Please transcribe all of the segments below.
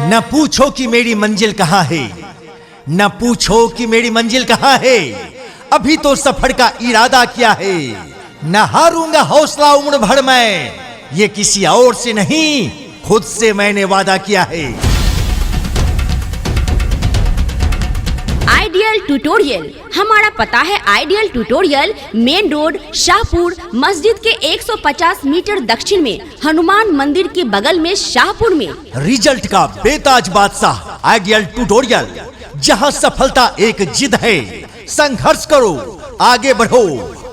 न पूछो कि मेरी मंजिल कहाँ है, न पूछो कि मेरी मंजिल कहाँ है, अभी तो सफर का इरादा किया है। न हारूंगा हौसला उम्र भर मैं, ये किसी और से नहीं खुद से मैंने वादा किया है। आइडियल ट्यूटोरियल, हमारा पता है ideal tutorial, main road, Shahpur, मस्जिद के 150 मीटर दक्षिण में, हनुमान मंदिर के बगल में, शाहपुर में। रिजल्ट का बेताज बादशाह आइडियल ट्यूटोरियल, जहां सफलता एक जिद है। संघर्ष करो, आगे बढ़ो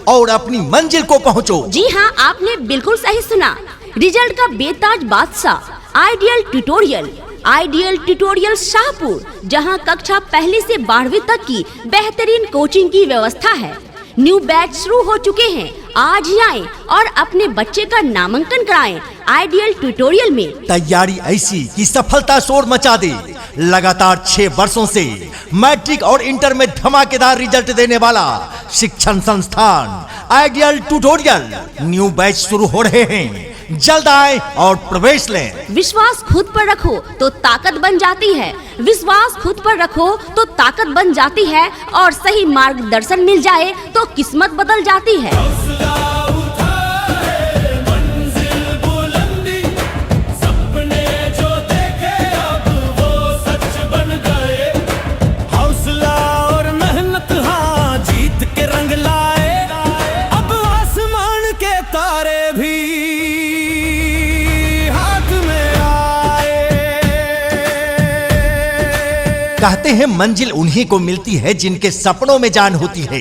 और अपनी मंजिल को पहुंचो। जी हाँ, आपने बिल्कुल सही सुना। रिजल्ट का बेताज बादशाह ideal tutorial, ideal tutorial Shahpur, जहां कक्षा पहली से 12वीं तक की बेहतरीन कोचिंग की व्यवस्था है। न्यू बैच शुरू हो चुके हैं। आज ही आएं और अपने बच्चे का नामांकन कराएं आइडियल ट्यूटोरियल में। तैयारी ऐसी कि सफलता शोर मचा दे। लगातार 6 वर्षों से मैट्रिक और इंटर में धमाकेदार रिजल्ट देने वाला शिक्षण संस्थान आइडियल ट्यूटोरियल। न्यू बैच शुरू हो रहे हैं, जल्द आए और प्रवेश लें। विश्वास खुद पर रखो तो ताकत बन जाती है, विश्वास खुद पर रखो तो ताकत बन जाती है, और सही मार्गदर्शन मिल जाए तो किस्मत बदल जाती है। कहते हैं मंजिल उन्हीं को मिलती है जिनके सपनों में जान होती है।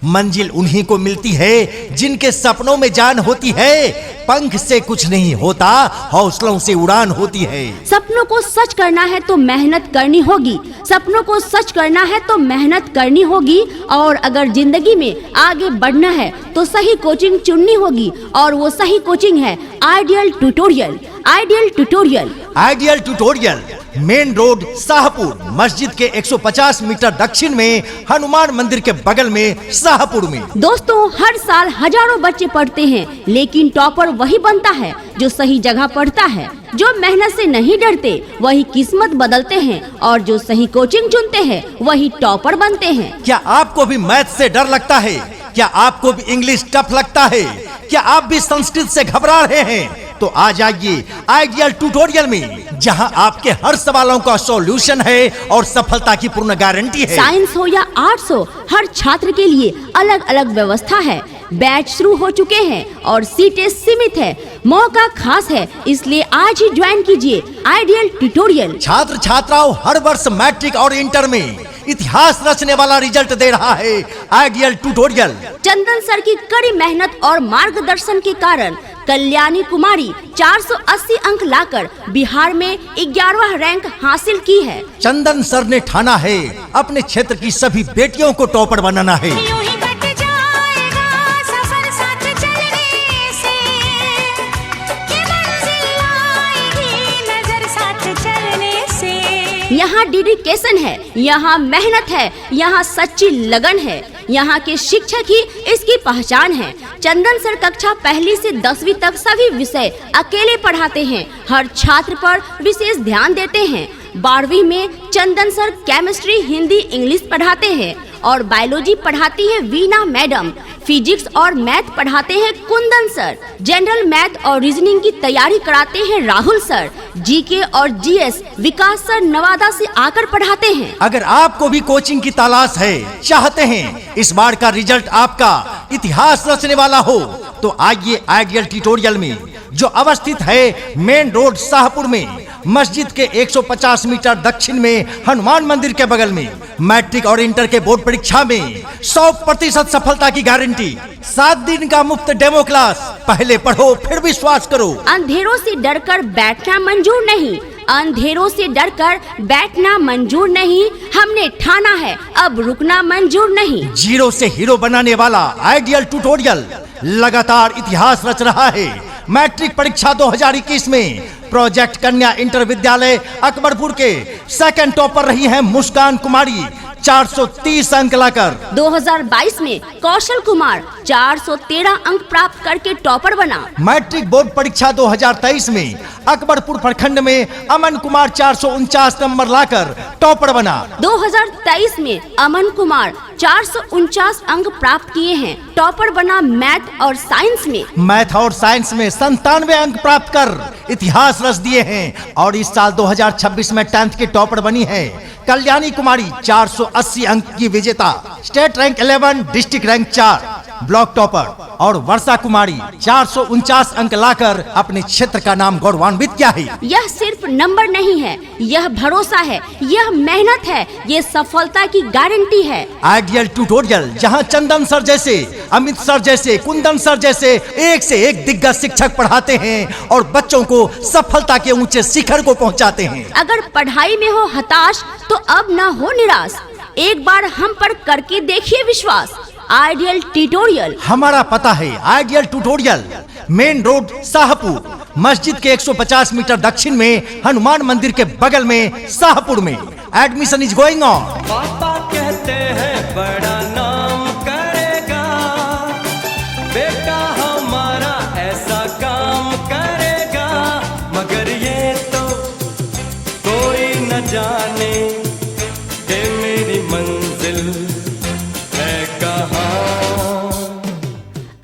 मंजिल उन्हीं को मिलती है जिनके सपनों में जान होती है। पंख से कुछ नहीं होता, हौसलों से उड़ान होती है। सपनों को सच करना है तो मेहनत करनी होगी, सपनों को सच करना है तो मेहनत करनी होगी, और अगर जिंदगी में आगे बढ़ना है तो सही कोचिंग चुननी होगी, और वो सही कोचिंग है ideal tutorial. Ideal tutorial, ideal tutorial, main road, Shahpur, मस्जिद के 150 मीटर दक्षिण में, हनुमान मंदिर के बगल में, शाहपुर में। दोस्तों, हर साल हजारों बच्चे पढ़ते हैं, लेकिन टॉपर वही बनता है जो सही जगह पढ़ता है। जो मेहनत से नहीं डरते वही किस्मत बदलते हैं, और जो सही कोचिंग चुनते हैं वही टॉपर बनते हैं। क्या आपको भी मैथ से डर लगता है? क्या आपको भी इंग्लिश टफ लगता है? क्या आप भी संस्कृत से घबरा रहे हैं? तो आ जाइए आइडियल ट्यूटोरियल में, जहां आपके हर सवालों का सॉल्यूशन है और सफलता की पूर्ण गारंटी है। साइंस हो या आर्ट्स हो, हर छात्र के लिए अलग अलग व्यवस्था है। बैच शुरू हो चुके हैं और सीटें सीमित है। मौका खास है, इसलिए आज ही ज्वाइन कीजिए आइडियल ट्यूटोरियल। छात्र छात्राओं, हर वर्ष मैट्रिक और इंटर में इतिहास रचने वाला रिजल्ट दे रहा है आइडियल ट्यूटोरियल। चंदन सर की कड़ी मेहनत और मार्गदर्शन के कारण कल्याणी कुमारी 480 अंक लाकर बिहार में 11वां रैंक हासिल की है। चंदन सर ने ठाना है अपने क्षेत्र की सभी बेटियों को टॉपर बनाना है। यहाँ डेडिकेशन है, यहाँ मेहनत है, यहाँ सच्ची लगन है, यहाँ के शिक्षक ही इसकी पहचान है। चंदन सर कक्षा पहली से 10वीं तक सभी विषय अकेले पढ़ाते हैं, हर छात्र पर विशेष ध्यान देते हैं। 12वीं में चंदन सर केमिस्ट्री, हिंदी, इंग्लिश पढ़ाते हैं, और बायोलॉजी पढ़ाती है वीना मैडम। फिजिक्स और मैथ पढ़ाते हैं कुंदन सर। जनरल मैथ और रीजनिंग की तैयारी कराते हैं राहुल सर। जीके और जीएस विकास सर नवादा से आकर पढ़ाते हैं। अगर आपको भी कोचिंग की तलाश है, चाहते हैं इस बार का रिजल्ट आपका इतिहास रचने वाला हो, तो आइए आइडियल ट्यूटोरियल में, जो अवस्थित है मेन रोड, शाहपुर में, मस्जिद के 150 मीटर दक्षिण में, हनुमान मंदिर के बगल में। मैट्रिक और इंटर के बोर्ड परीक्षा में 100% सफलता की गारंटी। 7 दिन का मुफ्त डेमो क्लास। पहले पढ़ो फिर विश्वास करो। अंधेरों से डरकर बैठना मंजूर नहीं, अंधेरों से डरकर बैठना मंजूर नहीं। हमने ठाना है अब रुकना मंजूर नहीं। जीरो से हीरो बनाने वाला आइडियल ट्यूटोरियल लगातार इतिहास रच रहा है। मैट्रिक परीक्षा 2021 में प्रोजेक्ट कन्या इंटर विद्यालय अकबरपुर के सेकंड टॉपर रही हैं मुस्कान कुमारी, 430 अंक लाकर। 2022 में कौशल कुमार 413 अंक प्राप्त करके टॉपर बना। मैट्रिक बोर्ड परीक्षा 2023 में अकबरपुर प्रखंड में अमन कुमार 449 नंबर लाकर टॉपर बना। 2023 में अमन कुमार 449 अंक प्राप्त किए हैं, टॉपर बना मैथ और साइंस में। मैथ और साइंस में 97 अंक प्राप्त कर इतिहास रच दिए हैं और इस साल 2026 में 10th के टॉपर बनी है कल्याणी कुमारी 480 अंक की विजेता, state rank 11, district rank 4, block topper. और वर्षा कुमारी 449 अंक लाकर अपने क्षेत्र का नाम गौरवान्वित किया है। यह सिर्फ नंबर नहीं है, यह भरोसा है, यह मेहनत है, ये सफलता की गारंटी है। आइडियल ट्यूटोरियल, जहां चंदन सर जैसे, अमित सर जैसे, कुंदन सर जैसे एक से एक दिग्गज शिक्षक पढ़ाते हैं और बच्चों को सफलता के ऊंचे शिखर को पहुंचाते हैं। अगर पढ़ाई में हो हताश तो अब न हो निराश, एक बार हम पर करके देखिए विश्वास। Ideal tutorial. हमारा पता है ideal tutorial, main road Shahpur, मस्जिद के 150 मीटर दक्षिण में, हनुमान मंदिर के बगल में, शाहपुर में। Admission is going on. पापा कहते हैं बड़ा नाम करेगा, बेटा हमारा ऐसा काम करेगा, मगर ये तो कोई न जाने कि मेरी मंजिल है कहाँ।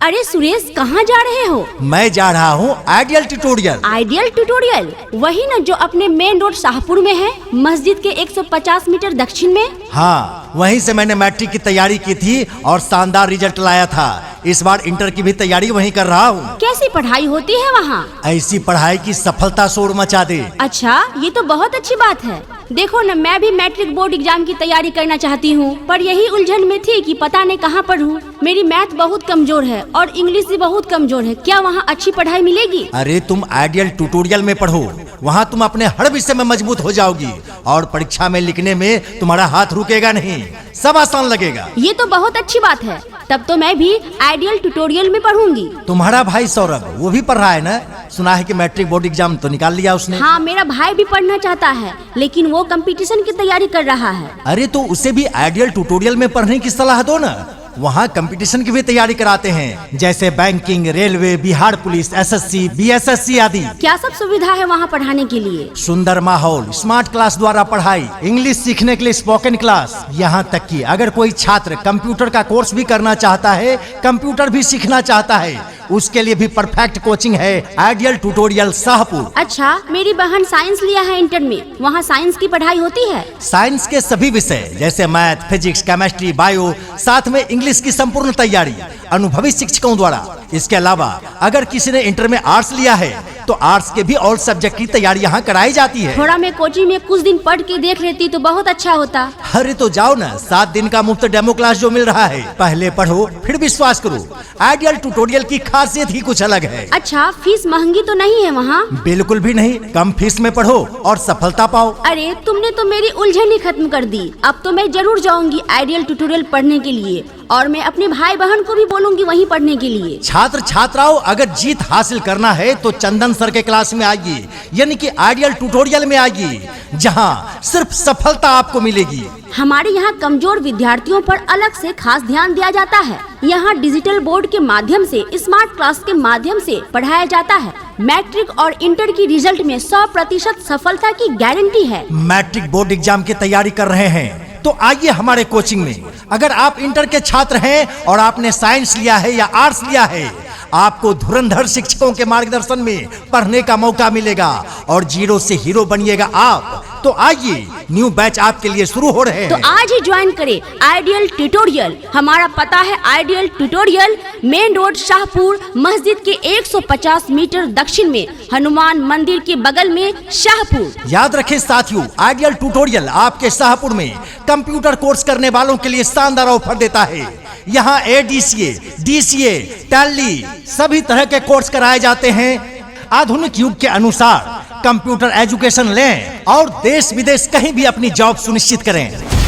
अरे सुरेश, कहाँ जा रहे हो? मैं जा रहा हूँ आइडियल ट्यूटोरियल। आइडियल ट्यूटोरियल वही न जो अपने मेन रोड शाहपुर में है, मस्जिद के 150 मीटर दक्षिण में। हाँ, वहीं से मैंने मैट्रिक की तैयारी की थी और शानदार रिजल्ट लाया था। इस बार इंटर की भी तैयारी वहीं कर रहा हूँ। कैसी पढ़ाई होती है वहाँ? ऐसी पढ़ाई की सफलता शोर मचा दे। अच्छा, ये तो बहुत अच्छी बात है। देखो न, मैं भी मैट्रिक बोर्ड एग्जाम की तैयारी करना चाहती हूँ, पर यही उलझन में थी कि पता नहीं कहाँ पढूं। मेरी मैथ बहुत कमजोर है और इंग्लिश भी बहुत कमजोर है। क्या वहाँ अच्छी पढ़ाई मिलेगी? अरे तुम आइडियल ट्यूटोरियल में पढ़ो, वहाँ तुम अपने हर विषय में मजबूत हो जाओगी और परीक्षा में लिखने में तुम्हारा हाथ रुकेगा नहीं, सब आसान लगेगा। ये तो बहुत अच्छी बात है, तब तो मैं भी आइडियल ट्यूटोरियल में पढ़ूंगी। तुम्हारा भाई सौरभ, वो भी पढ़ रहा है ना? सुना है कि मैट्रिक बोर्ड एग्जाम तो निकाल लिया उसने। हाँ, मेरा भाई भी पढ़ना चाहता है, लेकिन वो कंपटीशन की तैयारी कर रहा है। अरे तो उसे भी आइडियल ट्यूटोरियल में पढ़ने की सलाह दो ना। वहाँ कंपटीशन की भी तैयारी कराते हैं, जैसे banking, railway, Bihar police, SSC, BSSC आदि। क्या सब सुविधा है वहाँ पढ़ाने के लिए? सुंदर माहौल, स्मार्ट क्लास द्वारा पढ़ाई, इंग्लिश सीखने के लिए स्पोकन क्लास, यहाँ तक कि अगर कोई छात्र कंप्यूटर का कोर्स भी करना चाहता है, कंप्यूटर भी सीखना चाहता है, उसके लिए भी परफेक्ट कोचिंग है आइडियल ट्यूटोरियल शाहपुर। अच्छा, मेरी बहन साइंस लिया है इंटर में, वहाँ साइंस की पढ़ाई होती है? साइंस के सभी विषय जैसे मैथ, फिजिक्स, केमिस्ट्री, बायो, साथ में इंग्लिश की संपूर्ण तैयारी अनुभवी शिक्षकों द्वारा। इसके अलावा अगर किसी ने इंटर में आर्ट्स लिया है तो आर्ट्स के भी और सब्जेक्ट की तैयारी यहाँ कराई जाती है। थोड़ा मैं कोचिंग में कुछ दिन पढ़ के देख लेती तो बहुत अच्छा होता। अरे तो जाओ ना, 7 दिन का मुफ्त डेमो क्लास जो मिल रहा है, पहले पढ़ो फिर विश्वास करो। आइडियल ट्यूटोरियल की खासियत ही कुछ अलग है। अच्छा, फीस महंगी तो नहीं है वहाँ? बिल्कुल भी नहीं, कम फीस में पढ़ो और सफलता पाओ। अरे तुमने तो मेरी उलझन ही खत्म कर दी। अब तो मैं जरूर जाऊंगी आइडियल ट्यूटोरियल पढ़ने के लिए, और मैं अपने भाई बहन को भी बोलूंगी वहीं पढ़ने के लिए। छात्र छात्राओं, अगर जीत हासिल करना है तो चंदन सर के क्लास में आइए, यानी कि आइडियल ट्यूटोरियल में आइए, जहां सिर्फ सफलता आपको मिलेगी। हमारे यहाँ कमजोर विद्यार्थियों पर अलग से खास ध्यान दिया जाता है। यहाँ डिजिटल बोर्ड के माध्यम से, स्मार्ट क्लास के माध्यम से पढ़ाया जाता है। मैट्रिक और इंटर की रिजल्ट में 100% सफलता की गारंटी है। मैट्रिक बोर्ड एग्जाम की तैयारी कर रहे हैं तो आइए हमारे कोचिंग में। अगर आप इंटर के छात्र हैं और आपने साइंस लिया है या आर्ट्स लिया है, आपको धुरंधर शिक्षकों के मार्गदर्शन में पढ़ने का मौका मिलेगा और जीरो से हीरो बनिएगा आप। तो आइए, न्यू बैच आपके लिए शुरू हो रहे हैं। तो आज ही ज्वाइन करें आइडियल ट्यूटोरियल। हमारा पता है ideal tutorial, main road Shahpur, मस्जिद के 150 मीटर दक्षिण में, हनुमान मंदिर के बगल में, शाहपुर। याद रखें साथियों, आइडियल ट्यूटोरियल आपके शाहपुर में कंप्यूटर कोर्स करने वालों के लिए शानदार ऑफर देता है। यहाँ ADCA, DCA, टैली सभी तरह के कोर्स कराए जाते हैं। आधुनिक युग के अनुसार कंप्यूटर एजुकेशन लें और देश विदेश कहीं भी अपनी जॉब सुनिश्चित करें।